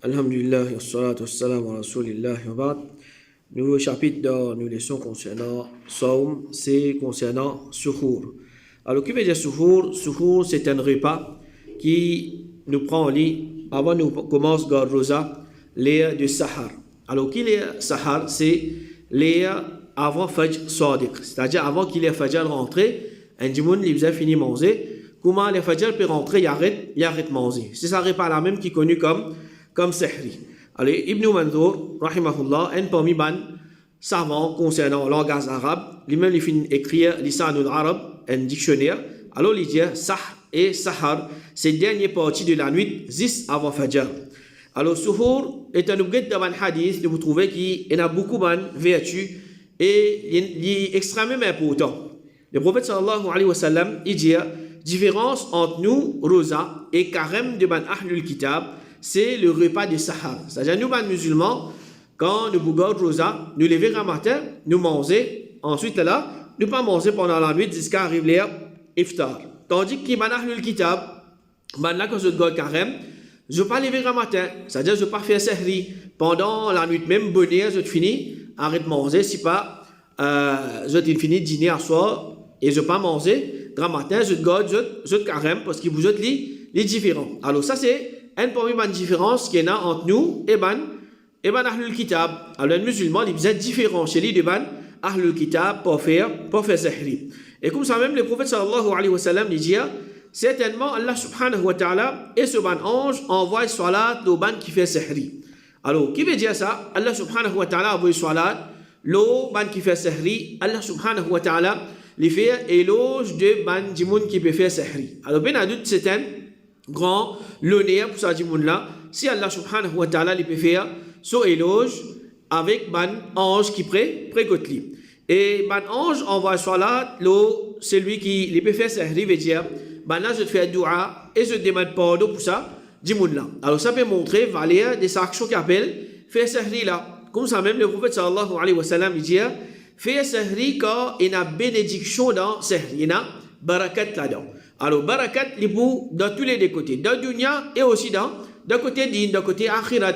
Alhamdulillah, wassalatu wassalamu ala rasulillah wa ba'd. Nouveau chapitre dans nos leçons concernant Saum, c'est concernant Suhour. Alors, que veut dire Suhour? Suhour, c'est un repas qui nous prend en lit avant nous commence le Rosa, l'heure de Sahar. Alors, qui est Sahar? C'est l'heure avant Fajr Sadiq, c'est-à-dire avant qu'il ait Fajr rentré, un dimoun il a fini manger. Comment le Fajr peut rentrer, il arrête manger. C'est ça repas là même qui est connu comme Sahri. Alors, Ibn Manzour, rahimahullah, un parmi les savants concernant le langage arabe, lui-même il finit écrire Lisanul Arab, un dictionnaire. Alors, il dit Sah et Sahar, c'est la dernière partie de la nuit, 10 avant Fajr. Alors, Suhour est un objet dans un hadith, vous trouvez qu'il y a beaucoup de vertus et il est extrêmement important. Le prophète sallallahu alayhi wa sallam, il dit différence entre nous, Rosa, et Karem de Ban Ahlul Kitab, c'est le repas de Sahar. C'est-à-dire, nous, les musulmans, quand nous bougeons Rosa, nous levons un matin, nous mangeons, ensuite là, nous pas manger pendant la nuit jusqu'à arriver l'heure iftar. Tandis que Ban Ahlul Kitab, là, quand je goûte Karem, je ne vais pas lever un matin, c'est-à-dire, je ne vais pas faire Sahri pendant la nuit, même bonheur, je finis, arrête de manger, si pas, je finis de dîner à soir, et je ne vais pas manger, grand matin, je goûte Karem, parce qu'il vous êtes les différents. Alors, ça, c'est une différence qu'il y a entre nous et Ban Ahlul Kitab. Alors, les musulmans, ils sont différents chez les Ban Ahlul Kitab pour faire Sahri. Et comme ça même, le prophète sallallahu alayhi wa sallam dit certainement, Allah subhanahu wa ta'ala et ce ban ange envoie salat au ban qui fait Sahri. Alors, qui veut dire ça? Allah subhanahu wa ta'ala envoie salat, le ban qui fait Sahri. Allah subhanahu wa ta'ala lui fait éloge de ban dimoun qui peut faire Sahri. Alors, bien à doute, c'est un grand l'honneur pour ça dimoun là. Si Allah subhanahu wa ta'ala lui peut faire son éloge avec ban ange qui précote lui. Et ban ange envoie salat, celui qui lui peut faire Sahri veut dire ben là, je te fais dua et je te demande pardon pour ça, dimoun là. Alors, ça peut montrer valeur des actions qui appellent faire Sahri là. Comme ça même, le prophète sallallahu alayhi wa sallam dit faire Sahri quand il y a bénédiction dans Sahri, il y a barakat là-dedans. Alors, barakat, il est dans tous les deux côtés, dans le dunya et aussi dans le côté din, dans le côté akhirat.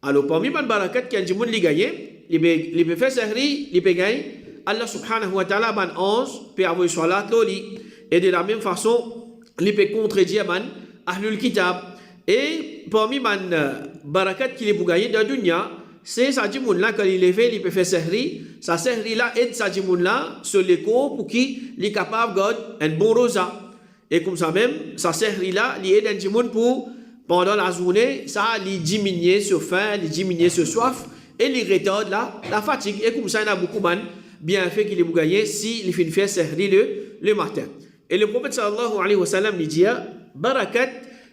Alors, parmi les barakat qui ont dimoun li gagné, il peut faire Sahri, il peut gagner. Allah subhanahu wa ta'ala, ban ange, peut avoir salat loli. Et de la même façon, il peut contredire man Ahlul Kitab. Et parmi les barakat qu'il est pour gagner dans le dunya, c'est sa dimoun là, quand il est fait, il peut faire Sahri. Sa Sahri là aide sa dimoun là sur l'écho pour qu'il est capable de garder un bon rosa. Et comme ça même, sa Sahri là, il aide un dimoun pour, pendant la journée, ça, il diminue sur faim, il diminue sur soif, et il retarde la fatigue. Et comme ça, il y a beaucoup de bienfaits qu'il est pour gagner s'il fait faire Sahri le matin. Et le prophète sallallahu alayhi wa sallam lui dit barakat,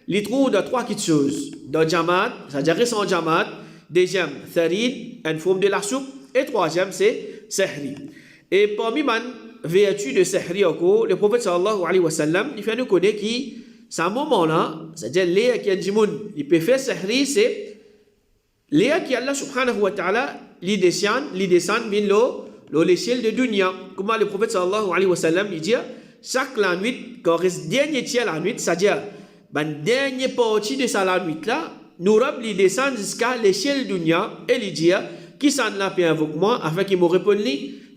il trouve dans trois petites choses. Dans Jamad, c'est-à-dire récent Jamad. Deuxième, Tharid, une forme de la soupe. Et troisième, c'est Sahri. Et parmi les vertus de Sahri, le prophète sallallahu alayhi wa sallam, il fait nous connaître qui, c'est un moment-là, c'est-à-dire l'air qui est dimoun, il peut faire Sahri, c'est l'air qui Allah subhanahu wa ta'ala, il descend l'échelle de dunya. Comment le prophète sallallahu alayhi wa sallam, il dit chaque la nuit, quand reste dernier tiers la nuit, c'est-à-dire la dernière partie de la nuit là, nous rabli descend jusqu'à l'échelle dunya et lui dit qui s'en l'a peut avec moi afin qu'il me réponde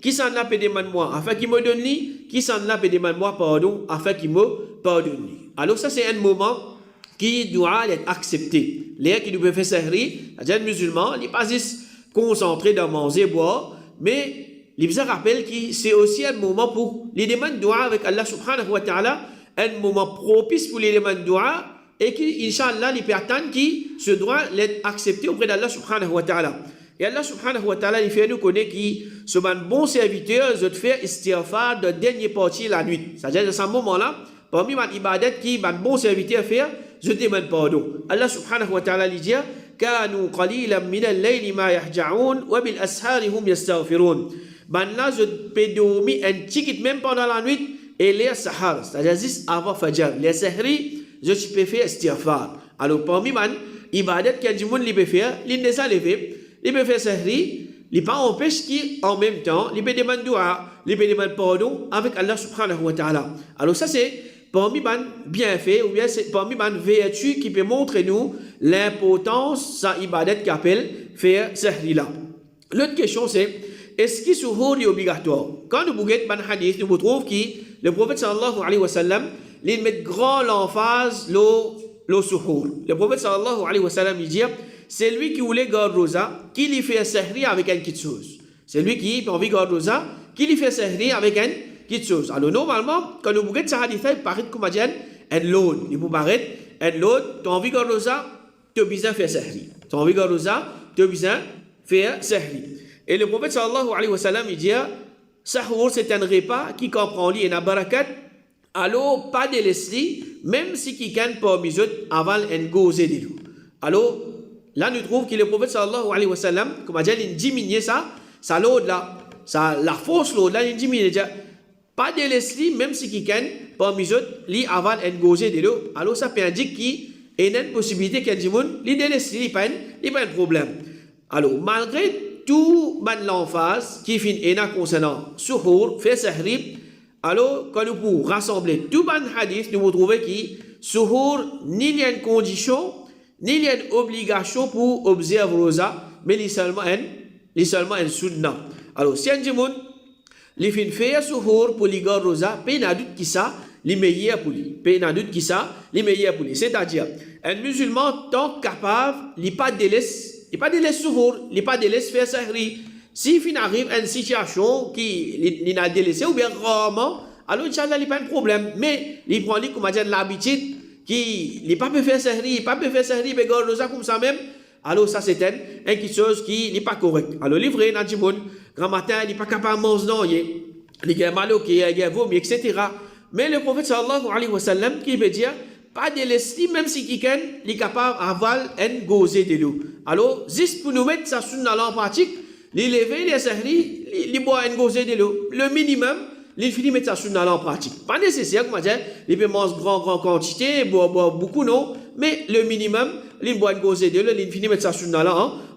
qui s'en l'a peut demande moi afin qu'il me donne qui s'en l'a peut demande moi pardon afin qu'il me pardonne. Alors ça c'est un moment qui doit être accepté. Les qui doivent faire Sahri, c'est-à-dire musulman, il n'est pas juste concentré dans manger boire, mais l'Ibza rappelle que c'est aussi un moment pour les demandes dua avec Allah subhanahu wa ta'ala, un moment propice pour les demandes dua et qui, Inch'Allah, les personnes qui se doivent l'être acceptées auprès d'Allah subhanahu wa ta'ala. Et Allah subhanahu wa ta'ala, il fait nous connaître qui, ce bon serviteur, je te fais istighfar de dernière partie de la nuit. C'est-à-dire, dans ce moment-là, parmi les ibadat qui, bon serviteur fait, je te demande pardon. Allah subhanahu wa ta'ala, il dit, كانوا قليلا من الليل ما يهجعون وبالأسحار هم يستغفرون. Ben là, je peux dormir un petit même pendant la nuit et les sahar, c'est-à-dire juste avant Fajr. Les sahri, je peux faire istighfar. Alors, parmi les ibadat qu'il y a du monde qui peut faire, il ne s'est levé, il peut faire sahri, il pas empêche qu'en même temps, il peut demander dua, il peut demander pardon avec Allah subhanahu wa ta'ala. Alors, ça, c'est parmi les bienfaits ou bien c'est parmi les vertus qui peut montrer nous l'importance de ibadat qu'appelle faire sahri là. L'autre question c'est est-ce que suhour est obligatoire? Quand nous regardons un hadith, nous trouvons que le prophète sallallahu alayhi wa sallam, il met grand l'emphase le suhour. Le prophète sallallahu alayhi wa sallam, il dit, c'est lui qui voulait garder rosa, qui lui fait sahri avec une petite chose. C'est lui qui a envie de garder rosa, qui lui fait sahri avec une petite chose. Alors normalement, quand nous regardons ce hadith, il paraît comme un load. Il peut paraître un load, tu as envie de garder rosa, tu as besoin de faire sahri. Tu as envie de garder rosa, tu as besoin de faire sahri. Et le prophète sallallahu alayhi wa sallam, il dit, sahur c'est un repas qui comprend li et barakat, alors pas de laisser, même si quelqu'un parmi eux avant un gauze de l'eau. Alors, là nous trouvons que le prophète sallallahu alayhi wa sallam, comme a dit, il diminue ça l'eau là, la force l'eau là, il diminue, pas de laisser, même si quelqu'un parmi eux li avant un gauze de l'eau. Alors ça peut indiquer qu'il y a une possibilité qu'un dimoun, li de laisser, il n'y a pas de problème. Alors, malgré tout l'emphase qui finit concernant suhour, fait sahri, alors quand nous pouvons rassembler tout le hadith, nous trouvons que suhour, ni il y a une condition, ni il y a une obligation pour observer rosa, mais il y a seulement un sunnah. Alors, si un dimoun, il fait suhour pour les garder rosa, il n'y a doute qui ça, les meilleurs pour lui. Il n'y a doute qui ça, les meilleurs pour lui. C'est-à-dire, un musulman tant capable, il n'y a pas de délaisse. Il n'y a pas de laisser suhour, il n'y a pas de laisser faire sahri. Si il arrive à une situation qui n'a délaissé ou bien rarement, alors Inch'Allah, il n'y a pas de problème. Mais il prend comme l'habitude qui n'est pas peut faire sahri, il n'est pas peut faire sahri, mais garde ça comme ça même. Alors ça c'est quelque chose qui n'est pas correct. Alors le vrai, grand matin, il n'est pas capable de manger, il est mal, il est vomi, etc. Mais le prophète sallallahu alayhi wa sallam qui veut dire pas de laisser, même si quelqu'un est capable d'avoir un gauze de l'eau. Alors, juste pour nous mettre ça en pratique, les lever, les sahri, les boire un gauze de l'eau. Le minimum, les finit mettre ça en pratique. Pas nécessaire, comme dire, les peut manger grande quantité, boire beaucoup, non. Mais le minimum, les boire un gauze de l'eau, les finit mettre ça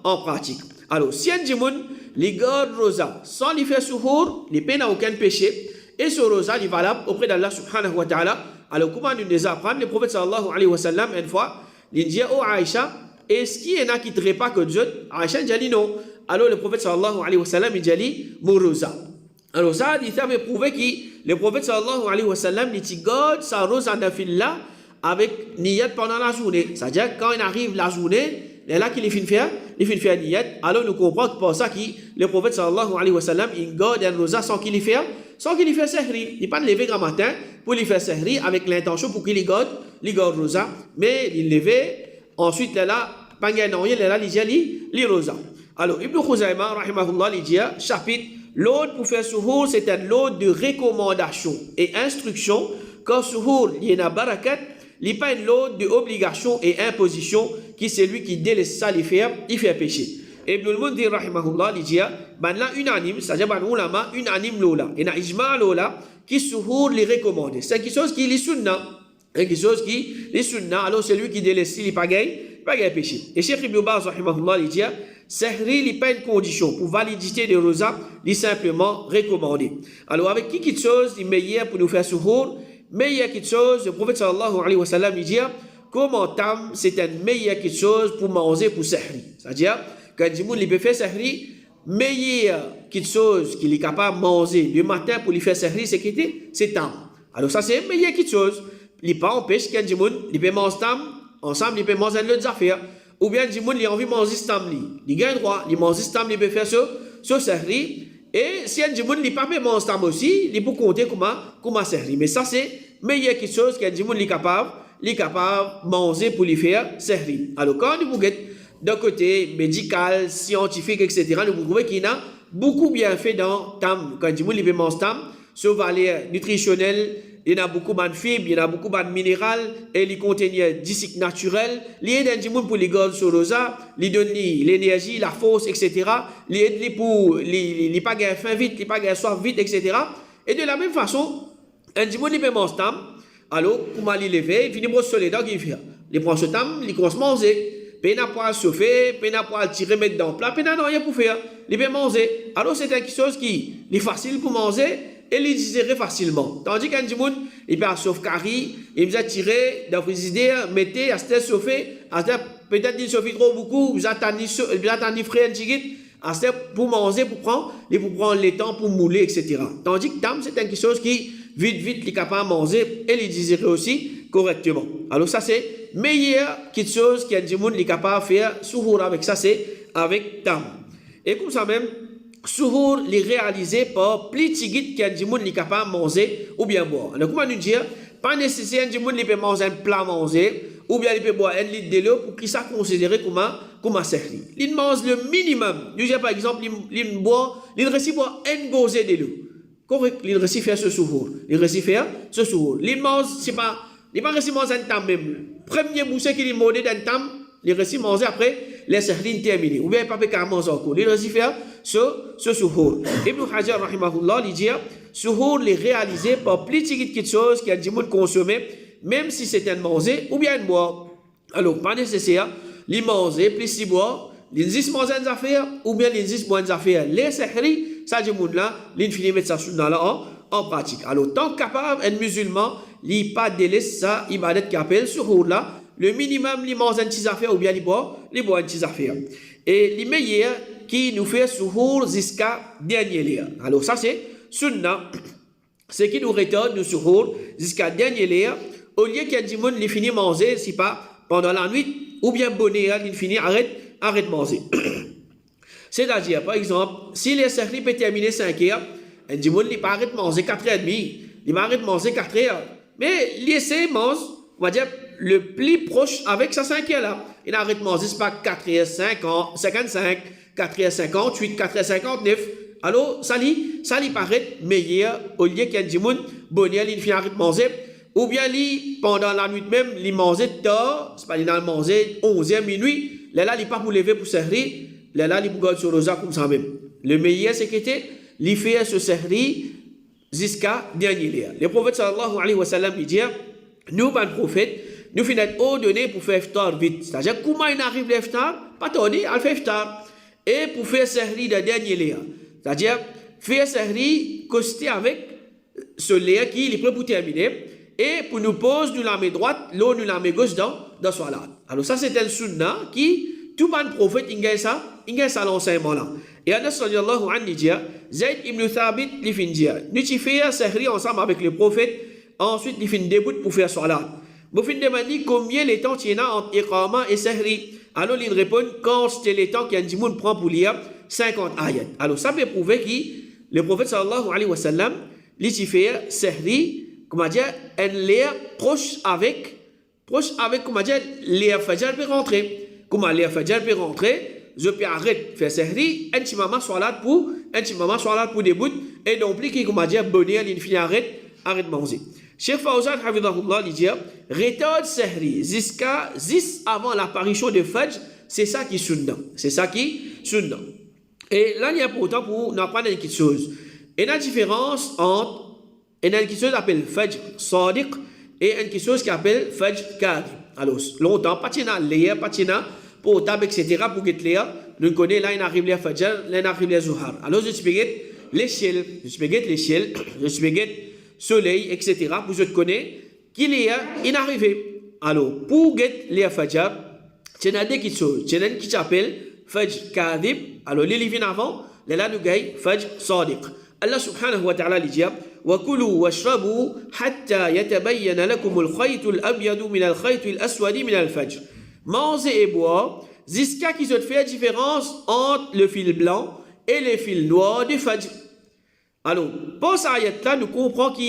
en pratique. Alors, si un dimoun, les garde rosa, sans les faire suhour, les peine n'a aucun péché, et ce rosa, il est valable auprès d'Allah subhanahu wa ta'ala. Alors, comment nous les apprendre? Le prophète sallallahu alayhi wa sallam, une fois, il dit, oh Aïcha, est-ce qu'il y en a qui ne traient pas que Dieu? Aïcha dit non. Alors, le prophète sallallahu alayhi wa sallam, il dit, Mourouza. Alors, ça, il fait prouver que le prophète sallallahu alayhi wa sallam, il garde sa rose en là avec niyat pendant la journée. C'est-à-dire, quand il arrive la journée, il est là qu'il finit faire niyat. Alors, nous comprenons que pour ça que le prophète sallallahu alayhi wa sallam, il garde un rosa sans qu'il y fasse sahri. Il n'est pas levé grand matin pour lui faire sahri avec l'intention pour qu'il garde rosa. Mais il levé, ensuite il est là, pas il est là, il dit rosa. Alors, Ibn Khuzayma, rahimahullah, il dit, chapitre, l'ordre pour faire suhour, c'est un ordre de recommandation et instruction. Quand suhour, il y a barakat, il n'y a pas une ordre d'obligation et imposition qui c'est lui qui délaisse ça, il fait péché. Ibn al-Mundhir, rahimahullah, il dit, ben là, unanime, c'est-à-dire, ben ulama, unanime lola. Et na ijma lola, qui suhour les recommande. C'est quelque chose qui est sunna. Quelque chose qui est sunna. Alors, c'est lui qui délaisse, il pas gain péché. Et Cheikh Ibn Baz, rahimahullah, il dit, sahri, il n'est pas une condition pour validité de rosa, il est simplement recommandé. Alors, avec qui chose, il est meilleur pour nous faire suhour, meilleur quelque chose, le prophète sallallahu alayhi wa sallam, il dit, comment tam, c'est une meilleure quelque chose pour manger pour sahri. C'est-à-dire, quand il peut faire sahri, meilleure quelque chose qu'il est capable de manger le matin pour lui faire sahri, c'est tam. Alors ça c'est meilleure quelque chose. Il pas empêche qu'un dimoun, il peut manger tam, ensemble il peut manger d'autres affaires. Ou bien dimoun, il a envie de manger tam, il gagne droit, il mange tam, il peut faire ce sahri. Et si un dimoun, il pas peut manger tam aussi, il peut compter comment sahri. Mais ça c'est meilleure quelque chose qu'un dimoun, il est capable de manger pour lui faire sahri. Alors quand vous regardez d'un côté médical, scientifique, etc., nous trouvons qu'il y a beaucoup de bienfaits dans tam. Quand on dit mange tam, ce valeur nutritionnelle, il y a beaucoup de fibres, il y a beaucoup de minéraux, et il contient des cycles naturels. Il y a des gens pour les garder sur rosa, il donne l'énergie, la force, etc. Il aide pour les pas gagner faim vite, les pas gagner soif vite, etc. Et de la même façon, un dimanche il peut manger tam. Alors, comment il lever, il finit par se les dents qu'il fait. Il prend ce tam, il commence à manger. Peine à pouvoir chauffer, peine à pouvoir tirer, mettre dans le plat, peine à rien pour faire. Il peut manger. Alors c'est quelque chose qui est facile pour manger et les digérer facilement. Tandis qu'un dimoun, il peut sauvegarder, il peut tirer dans le frigidaire, mettre, à ce chauffer, peut-être il chauffe trop beaucoup, il peut attendre frais un petit pour manger, pour prendre le temps pour mouler, etc. Tandis que tam, c'est quelque chose qui, vite, il est capable de manger et les digérer aussi correctement. Alors ça, c'est meilleure quelque chose qu'un dimoun est capable de faire, suhour avec ça, c'est avec tam. Et comme ça même, suhour les réaliser par plus petit qu'un dimoun est capable de manger ou bien boire. Alors comment nous dire, pas nécessaire un dimoun peut manger un plat manger ou bien il peut boire 1 litre de l'eau pour qu'il soit considéré comme un sehri. Il mange le minimum. Nous par exemple, il réussit boire 1 gosée de l'eau. Correct, il réussit faire ce suhour. Il mange, il pas réussi manger un tam même. Premier bouchée qu'il mordait d'un tam, il réussit manger après les sehri terminés. Ou bien il pas peut manger encore. Il réussit faire ce suhour. Ibn Hajar rahimahullah il dit suhour les réaliser par plus de quelque chose qu'il y a du monde consommer, même si c'est un manger ou bien un boire. Alors pas nécessaire, les manger plus les boire, les 10 manger des affaires ou bien les 10 boire des affaires. Les sehri, ça du monde là, l'infini mettre ça sunna là en pratique. Alors tant capable un musulman, il pas délaisse ça ibadat qu'appelle suhour là, le minimum il mange un petit affaire ou bien il boit un petit affaire. Et les meilleurs qui nous fait suhour jusqu'à dernier lire. Alors ça c'est sunna, c'est qui nous retarde nous suhour jusqu'à dernier lire. Au lieu qu'il y a du monde qui finit manger, si pas pendant la nuit, ou bien bonnet, il finit arrête manger. C'est-à-dire, par exemple, si les sehri peut terminer 5 heures, un du monde, il pas arrête manger 4h30, il va arrêter manger 4 heures. Mais l'essai mange, on va dire, le plus proche avec sa 5 heures là. Il arrête manger, c'est pas 4h55, 4h58, 4h59. Alors, ça lui paraît meilleur au lieu qu'il y a du monde, bonnet, il finit arrête manger. Ou bien, pendant la nuit même, il mangeait tard, c'est pas il manger 11h, minuit, là, il pas pour lever pour sehri, là, il pour garder sur rosa comme ça même. Le meilleur, c'est qu'il il fait ce sehri jusqu'à dernier lieu. Le prophète sallallahu alayhi wa sallam, il dit, nous, ben prophète, nous finissons ordonné pour faire iftar vite. C'est-à-dire, comment il arrive l'iftar? Pas tarder, il fait iftar. Et pour faire sehri de dernier lieu. C'est-à-dire, faire sehri, coster avec ce lieu qui est prêt pour terminer. Et pour nous poser nous la main droite, l'eau nous la main gauche dans salat. Alors ça c'est un sunna qui, tout le prophète, il a ça l'enseignement là. Et Anas sallallahu anhu dit, Zayd ibn Thabit, il finit dire, nous tu fais sehri ensemble avec le prophète, ensuite il finit debout pour faire salat. Vous finissez demander combien les temps il y en a entre iqama et sehri. Alors il répond, quand c'est les temps qu'un dimoun prend pour lire 50 ayats. Alors ça peut prouver que le prophète sallallahu alayhi wa sallam, il fait sehri, comment dire, un l'air proche avec, comment dire, l'air fajr peut rentrer. Comment l'air fajr peut rentrer, je peux arrêter faire sehri, un petit moment salat pour début, et non plus qui, comment dire, bonheur, il finit arrête manger. Cheikh Fawzan, hafidahullah, il dit, retarde sehri jusqu'à 10 avant l'apparition de fajr, c'est ça qui est sunna. Et là, il y a pourtant pour nous apprendre quelque chose. Il y a une différence entre il y a quelque chose qui s'appelle Fajr Sadiq et une chose qui s'appelle Fajr Kadhib. Alors, longtemps, patina l'air, patina potable, etc. pour get l'air. Nous connaissons là, il arrive les Fajr, là, il arrive les Zuhar. Alors, je explique l'échelle, je explique soleil, etc. Pour je te connais, qu'il est arrivé. Alors, pour get les Fajr, il y a des choses. Il y a une qui s'appelle Fajr Kadhib. Alors, les livres avant, là, nous gagnons Fajr Sadiq. Allah subhanahu wa ta'ala dit وَكُلُوا وَاشْرَبُوا حَتَّى يَتَبَيَّنَ لَكُمُ الْخَيْطُ الْأَبْيَضُ مِنَ الْخَيْطِ الْأَسْوَدِ مِنَ الْفَجْرِ. Mangez et boire jusqu'à qu'ils se fassent différence entre le fil blanc et le fil noir du Fajr. Alors, pour cette ayat-là, nous comprenons que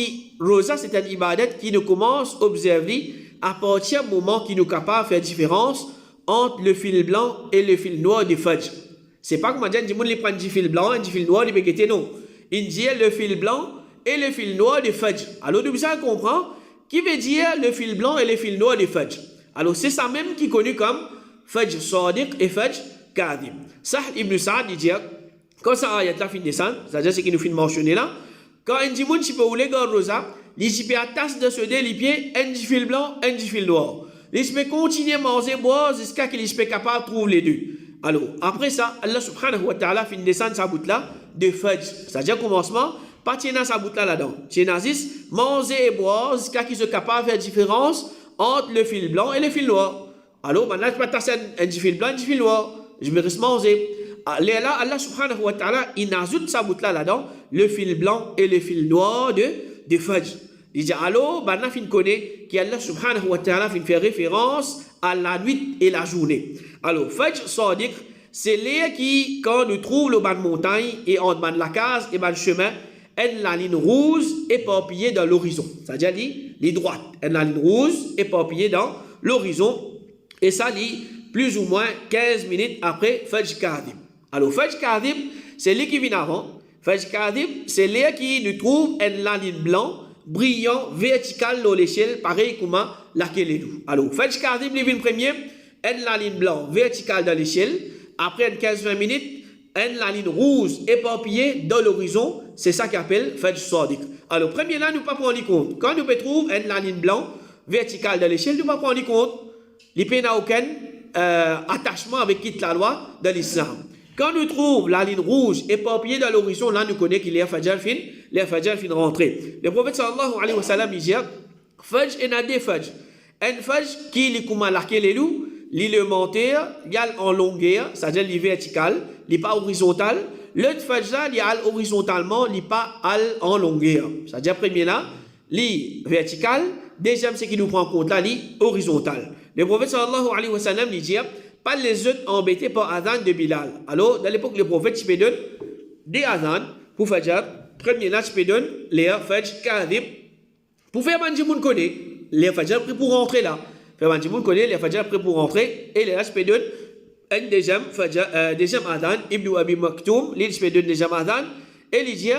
Rosa, c'est un ibadat qui nous commence à observer à partir du moment qui nous est capable de faire différence entre le fil blanc et le fil noir du Fajr. C'est pas comme on dit, il prend du fil blanc et du fil noir, il peut non. Il dit le fil blanc et le fil noir du Fajr. Alors, nous ça comprend qui veut dire le fil blanc et le fil noir du Fajr. Alors, c'est ça même qui est connu comme Fajr Sadiq et Fajr Kadhib. Sahl ibn Sa'd dit, quand ça ayat la fin de descendre, c'est-à-dire ce qui nous fait mentionner là, quand un dimoun qui peut rouler dans rosa, il peut attacher de ce deux les pieds, un du fil blanc, un du fil noir. Il peut continuer à manger, boire jusqu'à qu'il soit capable de trouver les deux. Alors, après ça, Allah subhanahu wa ta'ala fin de descendre sa bout là de Fajr, c'est-à-dire commencement pas tiens sa bout là-dedans. Tiens Nazis, manger et boire jusqu'à qu'ils soient capables de faire différence entre le fil blanc et le fil noir. Alors, maintenant, je vais passer un fil blanc et un fil noir. Je me reste manger. Là, Allah subhanahu wa ta'ala, il ajoute sa bout là-dedans, le fil blanc et le fil noir de Fajr. Il dit, alors, maintenant, il connaît qu'Allah subhanahu wa ta'ala fait référence à la nuit et la journée. Alors, Fajr Sadiq, c'est l'air qui, quand nous trouvons le bas de montagne et en bas de la case et bas de chemin, la ligne rouge éparpillée dans l'horizon. C'est-à-dire les droites. La ligne rouge éparpillée dans l'horizon. Et ça lit plus ou moins 15 minutes après Fajr Kadib. Alors, Fajr Kadib, c'est l'air qui vient avant. Fajr Kadib, c'est l'air qui nous trouve la ligne blanche, brillant, vertical dans l'échelle, pareil comme laquelle est nous. Alors, Fajr Kadib, il vient premier, la ligne blanche, verticale dans l'échelle. Après 15-20 minutes, la ligne rouge éparpillée dans l'horizon, c'est ça qu'on appelle Fajr Sadiq. Alors, premier là, nous ne pouvons pas prendre compte. Quand nous trouvons la ligne blanche, verticale dans l'échelle, nous ne pouvons pas prendre compte. Il n'y a aucun attachement avec quitte la loi de l'islam. Quand nous trouvons la ligne rouge éparpillée dans l'horizon, là, nous connaissons qu'il y a Fajr fin, les Fajr fin rentrée. Le prophète sallallahu alayhi wa sallam dit, Fajr et n'a des Fajr. Un Fajr qui est comme marqué les loups, l'élémentaire, il y a en longueur, c'est-à-dire il est vertical, il n'est pas horizontal. L'autre Fajr, il y a horizontalement, il n'est pas en longueur. C'est-à-dire, premier là, il est vertical. Deuxième, c'est qu'il nous prend en compte là, il est horizontal. Le prophète sallallahu alayhi wa sallam dit, pas les autres embêtés par Adhan de Bilal. Alors, dans l'époque, le prophète, il peut donner des Adhan pour Fajr. Premier là, il peut donner les Fajr Kadib. Pour faire un monde connaît, les Fajr prêts pour rentrer là. Faire un monde connaît, les Fajr prêts pour rentrer. Et les là, il peut donner un deuxième Adhan, Ibn Abi Maktoum, il peut donner deuxième Adhan. Et il dit,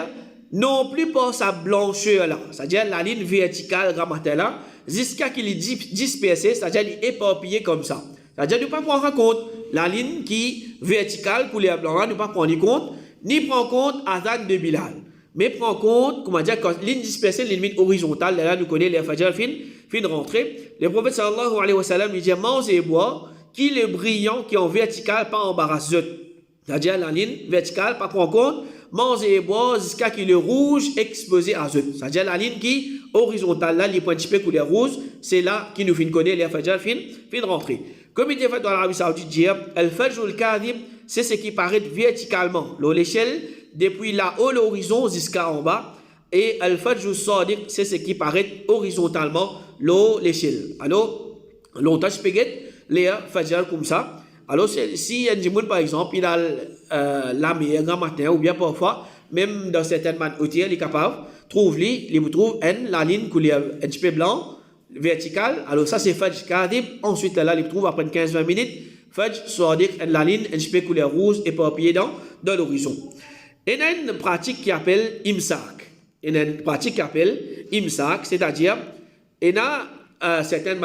non plus par sa blancheur là, c'est-à-dire la ligne verticale grammatère là, jusqu'à qu'il est dispersé, c'est-à-dire il est éparpillé comme ça. C'est-à-dire ne pas prendre en compte la ligne qui verticale, couleur blanche, ne pas prendre en compte, ni prendre en compte Adhan de Bilal. Mais prendre en compte, comment dire, quand ligne dispersée, ligne horizontale, là nous connaissons les Fajr fin rentrée. Le prophète sallallahu alayhi wa sallam il dit, mangez et boire, qui est brillant, qui est en vertical, pas en barazote. C'est-à-dire la ligne verticale, pas prendre en compte, manger et boire jusqu'à qu'il est rouge exposé à zot. C'est-à-dire la ligne qui horizontale, là, les points typés couleur rouge, c'est là qui nous fait connaître les Fajr fin rentrée. Comme il est fait dans l'Arabie Saoudite, dire, Al-Fajr al-Kadib, c'est ce qui paraît verticalement, l'échelle, depuis là-haut, l'horizon jusqu'à en bas. Et Al-Fajr al-Sadiq, c'est ce qui paraît horizontalement, l'échelle. Alors, longtemps, je peux les Fajr comme ça. Alors, si un monde, par exemple, il a la mer, grand matin, ou bien parfois, même dans certaines hôtels, il est capable, trouve la ligne couleur un petit peu blanc, verticale. Alors, ça, c'est Fajr Kadib. Ensuite, là, il trouve après 15-20 minutes, Fajr Sadiq, la ligne un petit peu couleur rouge, éparpillée dans l'horizon. Il y a une pratique qui appelle Imsak. C'est-à-dire, il y a certains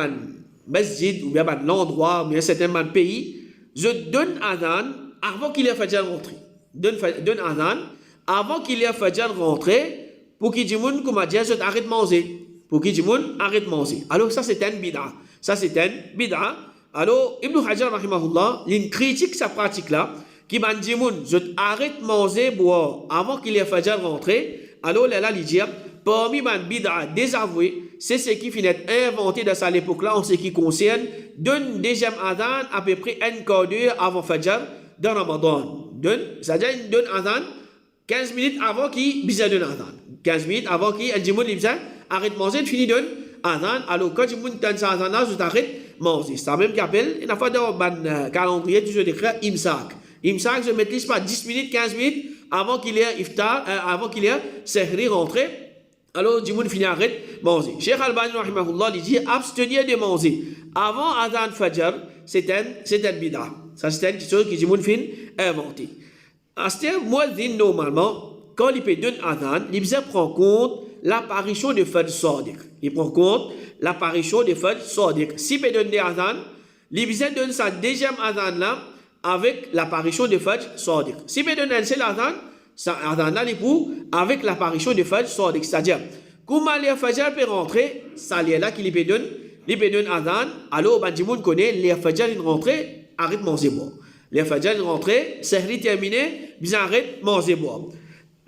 masjids, ou bien l'endroit, ou bien certains pays, je donne Adhan avant qu'il y ait Fajr rentré. Donne Adhan avant qu'il y ait Fajr rentré pour qu'il dise, comme dire, je t'arrête de manger. Pour qu'il dise, arrête de manger. Alors, ça, c'est un bid'a. Alors, Ibn Hajar, rahimahullah, il critique sa pratique-là, qui m'a dit, je t'arrête de manger, boire avant qu'il y ait Fajr rentré. Alors, là, il dit, parmi les bid'a désavoués, c'est ce qui finit inventé dans cette époque-là en ce qui concerne d'un deuxième Adhan à peu près un quart d'heure avant Fajr dans Ramadan. C'est-à-dire il donne Adhan 15 minutes avant qu'il bise donne Adhan. 15 minutes avant qu'il dit arrête de manger, il finit donne Adhan. Alors quand il donne sa Adhan, je t'arrête de manger. C'est ça même qu'il appelle, il a fait dans le calendrier toujours écrit Imsak. Imsak, je ne maîtrise pas 10 minutes, 15 minutes avant qu'il y ait Iftar, avant qu'il y ait Sehri rentré. Alors, du monde finit arrête manger. Cheikh Albani, rahimahullah, il dit abstenir de manger avant Adhan Fajr, c'est un bid'a. Ça, c'est une chose que du monde finit inventé. C'est-à-dire, moi, normalement, quand il peut donner Adhan, il prend compte l'apparition de Fajr Sadiq. Il prend compte l'apparition de Fajr Sadiq. S'il peut donner Adhan, il donne sa deuxième Adhan là avec l'apparition de Fajr Sadiq. S'il peut donner un seul Adhan, ça Adhan là, avec l'apparition de Fajr Sadiq. C'est-à-dire, comment les Fajr peut rentrer, ça est là qu'il peut donner Adhan. Alors, ben, tout le monde connaît, les Fajr rentrent, arrête de manger boire. Les Fajr rentrent, Sehri terminé, bien arrête de manger boire.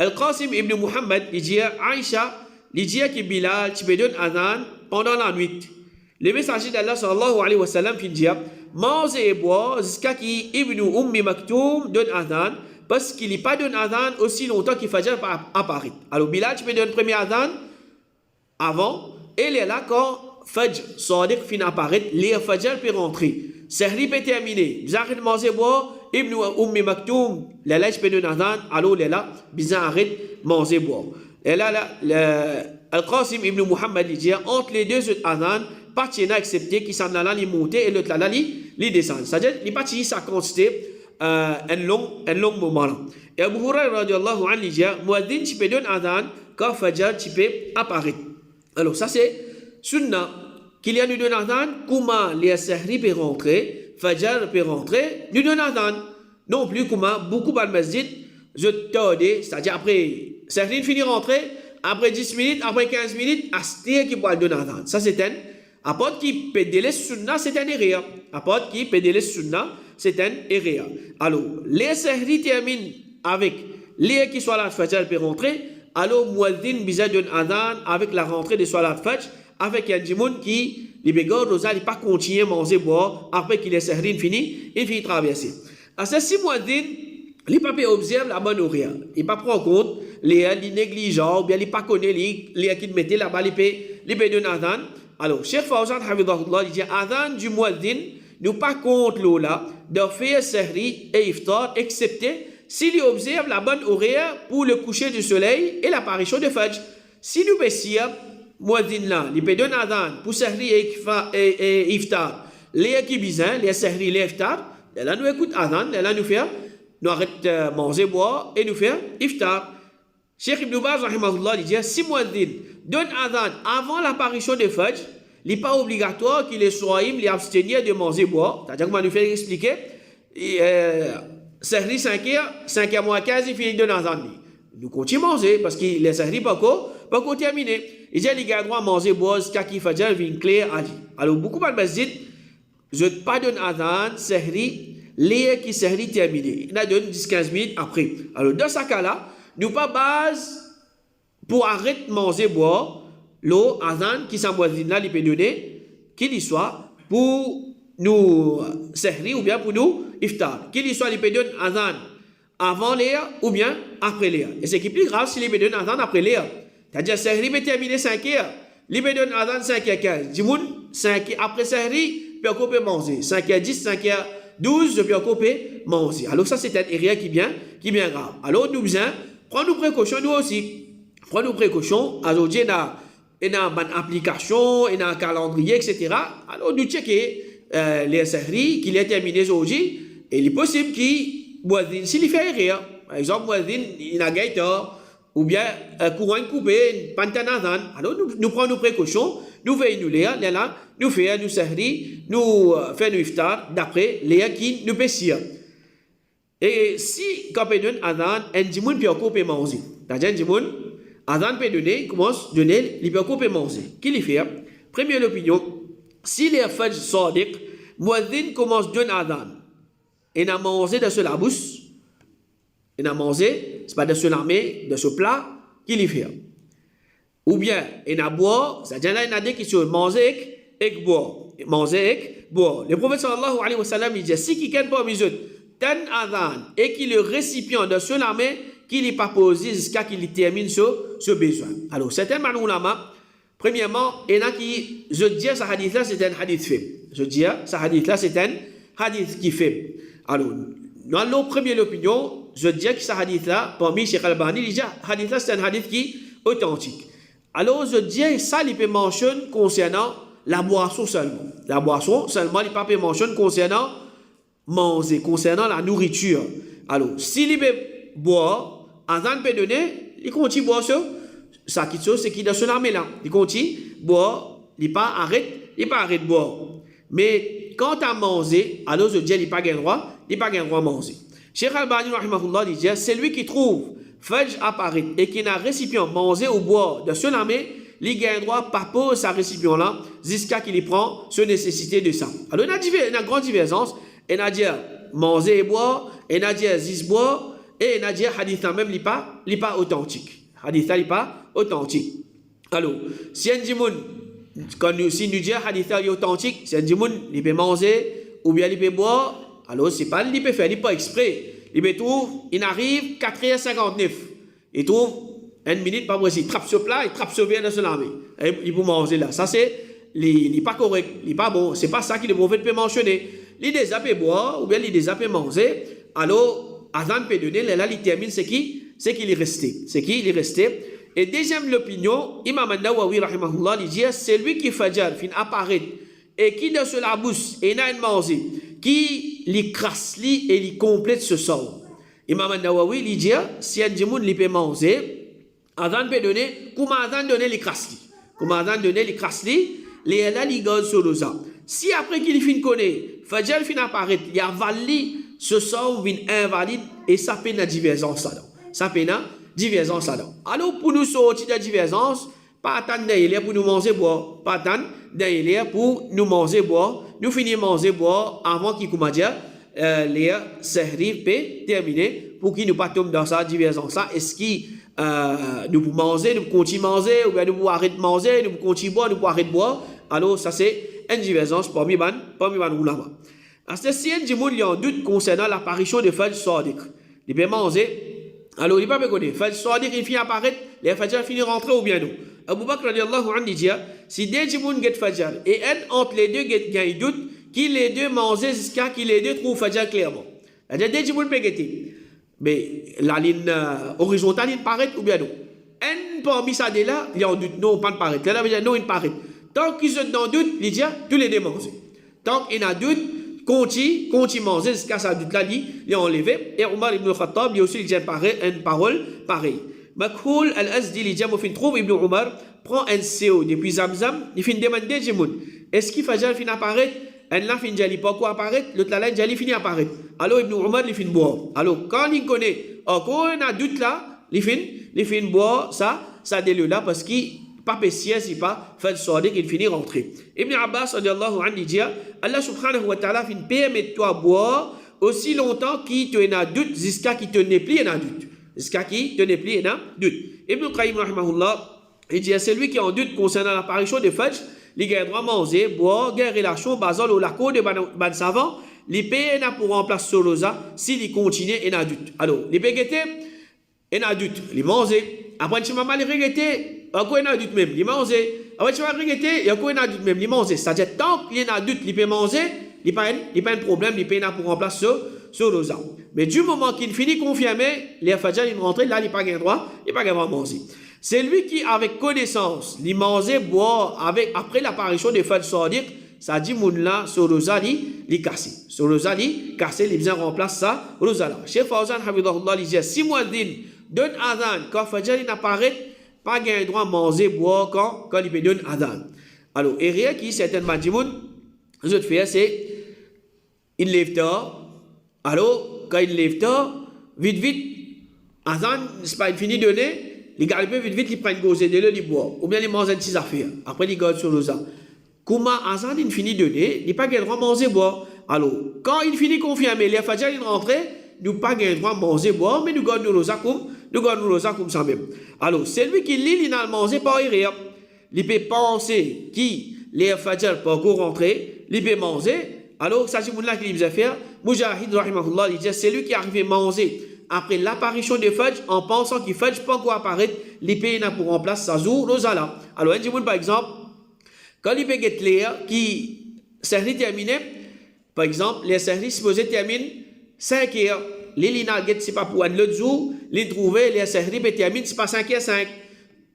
Al-Qasim ibn Muhammad, il dit Aïcha, il dit que Bilal, tu peux donner adhan pendant la nuit. Le messager d'Allah sallallahu alayhi wa sallam, il dit manger et boire jusqu'à qui Ibn Maktoum donne adhan, parce qu'il n'est pas donné adhan aussi longtemps qu'il Fajr apparaît. Alors Bilal, tu peux donner le premier adhan avant, et il est là quand Fajr, Sadiq finit apparaître, les Fajr peut rentrer. Sahri peut terminer. Vous arrêtez de manger et boire, Ibn Maktoum, là, je peux donner adhan, alors il est là, vous arrêtez de manger et boire. Et là, Al-Qasim ibn Muhammad, il dit entre les deux adhan, partie n'a accepté qui s'en allait monter et l'autre là li descend. C'est-à-dire les parties ça consistait un long moment là. Et Abu Hurairah radiyallahu anhu dit muaddin tu peux donner adhan quand Fajr tu peux apparaître. Alors ça c'est sunna qu'il y a nous donne adhan comment les sahri peut rentrer, Fajr peut rentrer, nous donne adhan. Non plus comment beaucoup dans le masjid je tarde, c'est-à-dire après sahri finit rentrer après 10 minutes, après 15 minutes, astir qui peut donner adhan. Ça c'est un apporte qui peut délaisser sunna, c'est un erreur. Apporte qui peut délaisser sunna, c'est un erreur. Alors, les sahri terminent avec les qui soit la Fajr peut rentrer. Alors, muaddin bisa donne adhan avec la rentrée de soit la Fajr, avec un djimoun qui, les bégors, il pas continuer à manger, boire, après qu'il est sahri fini, il finit traverser. À ce si muaddin, il pas observe la bonne horaire. Il pas prend en compte les négligents, ou bien il pas connaît les qui mettent là-bas, il peut donner adhan. Alors, Cheikh Fawzan Hafidahullah dit adhan du muaddin nous pas contre l'ola de faire sahri et iftar, excepté s'il observe la bonne horaire pour le coucher du soleil et l'apparition de Fajr. Si nous baissons, muaddin là, il peut donner adhan pour sahri et iftar, les qui bizarres, les sahri et les iftar, là nous écoute adhan, là nous arrête de manger, boire et nous faire iftar. Cheikh Ibn Baz rahimahullah dit si muaddin donne adhan avant l'apparition de Fajr, il n'est pas obligatoire qu'il les soïm les abstenir de manger boire. C'est-à-dire comment nous faire expliquer sahri 5h moins 15 il finit de adhan. Nous continuons à manger parce que les sahri pas encore terminé. Il dit les gars droit manger boire jusqu'à qui Fajr vient clair à dire. Alors beaucoup de masjid je pas donne adhan sahri les qui sahri terminé. Il a donné 10-15 minutes après. Alors dans ce cas-là, nous pas base pour arrêter de manger boire l'eau adhan qui s'emboisine là il peut donner qu'il y soit pour nous sahri ou bien pour nous iftar qu'il y soit il peut donner adhan avant l'air ou bien après l'air et ce qui est plus grave s'il peut donner adhan après l'air c'est-à-dire sahri peut terminer 5h il peut donner adhan 5h15 du monde 5 après sahri peut couper manger 5h10 5h12 peut couper manger alors ça c'est une erreur qui est bien grave alors nous besoin prendre nos précautions nous aussi. Prenez nos précautions. Aujourd'hui, il y a une application, il y a un calendrier, etc. Alors, nous checker les sahri qu'il est terminé aujourd'hui. Et il est possible qu'il s'il fait erreur. Par exemple, il a gaïta ou bien courant coupé, pantanazan. Alors, nous prenons nos précautions. Nous veillons nous lire, là, nous faisons nous sahri, nous faisons nous iftar d'après les qui nous pêchent. Et si, quand on donne adhan, un djimoun peut couper manger. C'est-à-dire, un djimoun, adhan peut donner, commence à donner, il peut couper manger. Qu'il y fait? Première opinion, si les Fajr Sadiq, muaddin commence à donner adhan, et n'a mangé de ce labous, et n'a mangé, c'est pas de ce lamé, de ce plat, qu'il y fait? Ou bien, il n'a boire, c'est-à-dire là, il a dit qu'il se manger et boire. Manger et boire. Le prophète sallallahu alayhi wa sallam, il dit, si quelqu'un pas mis ten adhan et qu'il est le récipient de ce lamé qu'il n'est pas posé jusqu'à qu'il termine ce besoin. Alors, certains ulama, premièrement, il y en a qui, je dis, ce hadith-là, c'est un hadith faible. Je dis, ce hadith-là, c'est un hadith qui est faible. Alors, dans la première opinion, je dis que ce hadith-là, parmi Cheikh Al-Albani, il dit, hadith-là, c'est un hadith qui est authentique. Alors, je dis, ça, il peut mentionner concernant la boisson seulement. La boisson seulement, il peut mentionner concernant manger, concernant la nourriture. Alors, s'il peut boire, adhan peut donner, il continue boire ça qui c'est qui dans ce armée là. Il continue boire, il pas arrête de boire. Mais quand tu as mangé, alors je dis il pas gain droit, à manger. Cheikh Al-Albani rahimahullah dit c'est lui qui trouve Fajr apparaît et qui n'a récipient manger ou boire de ce armée, il gagne droit par pose sa récipient là jusqu'à qu'il y prend ce nécessité de ça. Alors il y a une grande divergence. Il y a dit manger et boire, il y a dit zis boire, et il a dit hadith même n'est pas authentique. Hadith n'est pas authentique. Alors, si un dimoun, si nous disons hadith est authentique, si un dimoun, il peut manger ou bien il peut boire, alors c'est pas il peut faire, il peut pas exprès. Il peut trouve, il arrive 4h59. Il trouve une minute, pas possible. Il trappe ce plat, il trappe ce verre dans son armée. Il peut manger là. Ça, c'est, il n'est pas correct, il n'est pas bon. C'est pas ça que le prophète peut mentionner. Il déjà peut boire, ou bien il déjà peut manger. Alors, Azan peut donner, là, il termine, c'est qu'il est resté. C'est qu'il est resté. Et deuxième l'opinion, Imam An-Nawawi, rahimahullah, il dit, c'est lui qui Fajr, fin apparaît, et qui dans la bouche, et n'a mangé, qui li crasse li et li complète ce sort. Imam An-Nawawi, il dit, si un dimoun li peut manger, Azan peut donner, comment Azan donner li crasse li? Comment Azan donner li crasse li? Les là li garde sur l'osa. Si après qu'il fin connaît, Fajr fin apparaît, il a valé ce sort vient invalide et ça peine la divergence là. Ça peine la divergence là. Alors pour nous sortir de la divergence, pas attendre derrière pour nous manger boire, pas attendre derrière pour nous manger boire, nous finir manger boire avant qu'il comment dire les sehri peut terminer pour qu'il nous pas tombe dans sa divergence là. Est-ce qu'il nous pour manger, nous continuer manger ou bien nous pour arrêter de manger, nous pour continuer boire, nous pour arrêter de boire. Alors ça c'est une divergence parmi ban ulama. Si un dimoun y a un doute concernant l'apparition de Fajr Sadiq, il peut manger, alors il ne peut pas connaître. Fajr Sadiq, il finit apparaître, les Fajr finit rentrer ou bien non. Abu Bakr radiallahu anhu dit, si deux dimoun get Fajr, et un entre les deux get un doute, qui les deux mangent jusqu'à qui les deux trouvent Fajr clairement. C'est-à-dire deux dimoun peut guetter. Mais la ligne horizontale, il paraît ou bien non. Un parmi ça de là, il y a un doute, non, pas de paraître. Là, il y a non, il paraît. Tant qu'ils sont dans le doute, il dit, tous les deux mangent. Tant qu'il y a doute, continue manger jusqu'à sa doute là, il est enlevé. Et Omar ibn Khattab, il aussi il dit une parole pareille. Makhoul al-Azdi, il dit, il trouve Ibn Omar, prend un CO depuis Zamzam, il finit demander Jimoun. Est-ce qu'il Fajr finit apparaître? Un là finit Jali, pas quoi apparaître? L'autre là, Jali finit apparaître. Alors Ibn Omar, il finit boire. Alors quand il connaît, encore un doute là, il finit boire ça délieu là parce qu'il pas pécier, c'est pas Fajr Sadiq, il finit rentrer. Ibn Abbas, radiallahu anhu, dit, Allah subhanahu wa ta'ala finit permettre-toi boire aussi longtemps qu'il te n'a doute jusqu'à qu'il te n'ait plus un doute. Jusqu'à qu'il te n'ait plus un doute. Ibn Qayyim, rahimahullah, il dit, c'est lui qui a un doute concernant l'apparition de Fajr, il a droit manger, boire, guerre relation, basal ou la cour de ban savant, les pays n'a pour remplacer Solosa s'il continue et n'a doute. Alors, les pays et n'a doute, les manger. Après, tu m'as mal regretté, encore il y a doute même, il mange. Après, tu vas regretter, il y a encore un doute même, il mange. C'est-à-dire, tant qu'il y a un doute, il peut manger, il n'y a pas un problème, il peut y pour remplacer ce rosa. Mais du moment qu'il finit confirmé, les Fajr, il rentre, là, il n'a pas de droit, il n'a pas de droit à manger. C'est lui qui, avec connaissance, il mange, boit, après l'apparition des Fajr Sadiq, ça dit, moun là, ce rosa, il casse. Ce rosa, il casse, il vient remplacer ça, rosa là. Cheikh Fawzan, Habibullah, il dit, si moi, donne Adhan, quand Fajr, il apparaît, pas gain droit à manger, boire quand il peut donner Adhan. Alors, et rien qui, certainement, les autres faire, c'est, il lève tard. Alors, quand il lève tard, vite, Adhan, c'est pas, il finit de donner, il garde vite, il prend une gauze de l'eau, il boit. Ou bien il mange une petite affaire. Après, il garde sur l'osa. Comment Adhan, il finit de donner, il pas gain droit à manger, boire. Alors, quand il finit confirmé, les Fajr, il rentre, nous pas gain droit à manger, boire, mais nous gardons l'osa comme ça même. Alors, c'est lui qui lit, il a mangé par erreur. Il peut penser qui les Fajr pour rentrer, il peut manger. Alors, ça c'est là qu'il va faire. Mujahid, rahimahullah, il dit c'est lui qui arrive à manger après l'apparition de Fajr en pensant qu'il Fajr pas encore apparaître, il peut y pour remplacer sa jour, l'ozala. Alors, un dimoun par exemple, quand il peut get l'air qui s'est terminé, par exemple, les services supposés terminent 5 heures. Les lina get c'est pas pour un autre jour, les trouver les sehri peut terminer c'est pas 5h5.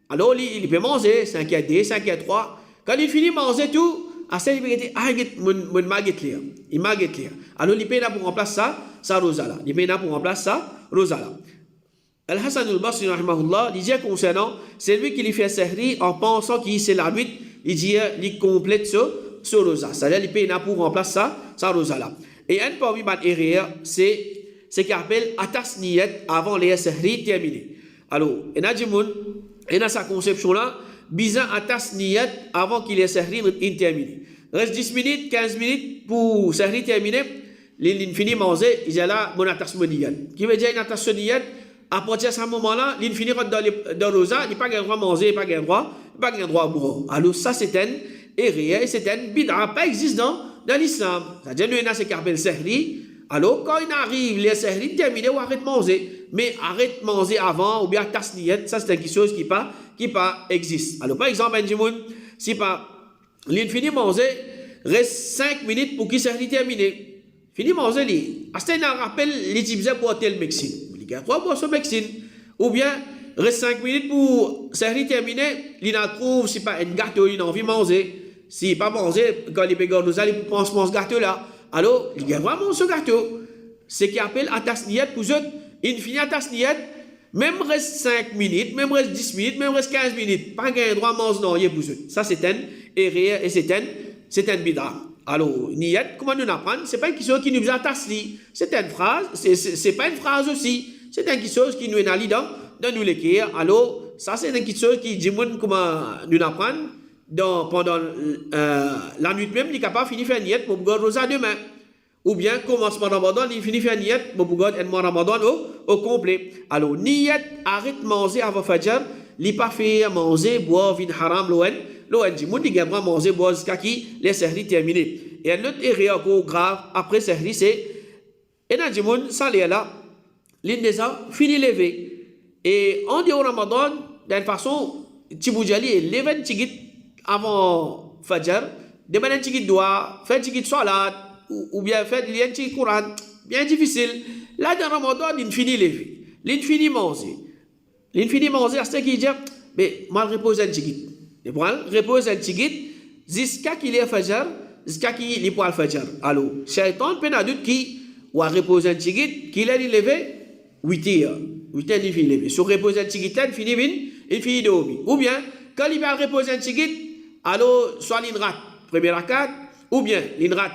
Alors il peut manger 5h2, 5h3. Quand il finit manger tout, à ça il peut dire ah mon maget clair. Il maget clair. Alors il peut là pour remplacer ça rosala. Il peut là pour remplacer ça rosala. Al-Hasan al-Basri rahimahullah il dit concernant c'est lui qui lui fait sehri en pensant qu'il c'est la nuit, il dit il complète ce rosa. C'est-à-dire il peut là pour remplacer ça rosala. Et un parmi les erreurs c'est qu'il appelle atas niyat avant les sehri terminés. Alors, il y a des gens, il y a sa conception là, bizarre atas niyat avant qu'il ait sehri terminé. Reste 10 minutes, 15 minutes pour sehri terminé. l'infini manger, il y a là mon attache moniyat. Qui veut dire une attache moniyat, à partir de ce moment-là, l'infini rentre dans le rosa, il n'a pas le droit de manger, il n'a pas le droit à boire. Alors ça c'est un erreur, c'est un bid'a, pas existe dans l'islam. C'est-à-dire, nous avons ce qu'on appelle sehri. Alors, quand il arrive, les sehri terminés, on arrête de manger. Mais arrête de manger avant, ou bien tasniyat, ça c'est quelque chose qui pas existe. Alors, par exemple, si pas l'infini manger, reste 5 minutes pour qu'il sehri terminé. Fini manger, il rappelle les types pour tel médecine. Il y a 3 boissons médecine. Ou bien, reste 5 minutes pour sehri terminé, il trouve, si pas un gâteau, il a envie de manger. Si pas manger, quand les bégars nous allons penser ce gâteau-là, alors il y a vraiment ce gâteau. Ce qui appelle atasniyat pour eux, il finit atasniyat, même reste 5 minutes, même reste 10 minutes, même reste 15 minutes, pas un droit à manger non, pour eux. Ça c'est un erreur et c'est un bid'a. Alors, niyat, comment nous apprendre? C'est pas une question qui nous a tasli. C'est une phrase, c'est pas une phrase aussi. C'est une chose qui nous est allée dans nous l'écrire. Alors, ça c'est une chose qui dit comment nous apprendre. Pendant la nuit même, il est capable de finir faire niette pour pouvoir rosa demain. Ou bien, commencement Ramadan, il finit faire niette pour pouvoir être Ramadan au complet. Alors, niette, arrête de manger avant Fajr, il n'est pas fait manger, boire, vin haram, l'ON dit, il y a manger, boire jusqu'à qui les sehri terminés. Et un autre erreur grave, après sehri, c'est, et dans le monde, sans les là, l'indécent finit lever. Et on dit au Ramadan, d'une façon, Tiboudjali est levé avant Fajr, demander un petit doigt, faire un petit salat, ou bien faire un petit Coran, bien difficile. Là, dans Ramadan, il finit lever, il finit manger. Il finit manger, c'est ce qu'il dit, mais mal repose un petit. Et pour repose un petit, jusqu'à qu'il est Fajr, jusqu'à qu'il est pour le Fajr. Alors, Shaitan, peine à doute qui, ou à reposer un petit, qu'il est levé, 8 heures. 8 heures, il finit lever. Sur reposer un petit, il finit dormir. Ou bien, quand il va reposer un petit, alors, soit l'inrat, première rakat, ou bien l'inrat,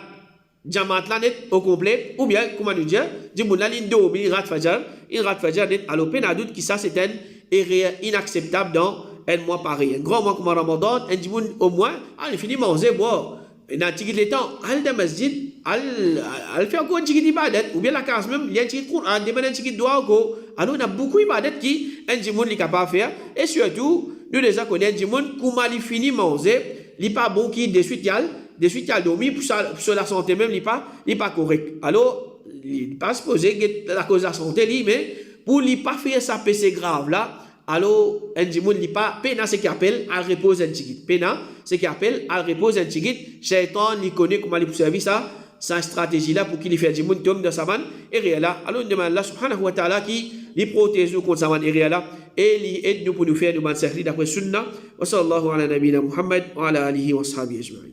diamant la net au complet, ou bien, comment nous dire, la ligne d'eau, l'inrat fajar net, alors, peine à doute que ça, c'est un erreur inacceptable dans un mois pareil. Un grand mois comme Ramadan, un dimoun au moins, il finit manger, boire. Et dans le temps, al de masjid, al fait encore un petit ibadat, ou bien la case même, il y a un petit Coran, demande un petit doigt, alors, on a beaucoup d'ibadat qui, un dimoun est capable de faire, et surtout, nous les connaissons, du monde, comment il finit manger, il n'est pas bon qui de suite il a dormi, pour la santé même, il n'est pas correct. Alors, il n'est pas supposé que la cause de la santé, mais pour ne pas faire ça PC grave là, alors, un du monde, il n'est pas, pena, ce qu'il appelle, à repose un tigit. Pena, ce qu'il appelle, à repose un tigit. Shaitan, il connaît comment il peut servir ça, sa stratégie là, pour qu'il fasse du monde, tombe dans sa manne, et réel alors, on demande Allah subhanahu wa ta'ala qui les protège nous contre sa manne, et réel et il aide nous pour nous faire nous servir d'après sunna. Wa sallallahu ala nabina Muhammad wa ala alihi wa sahbihi ajma'in.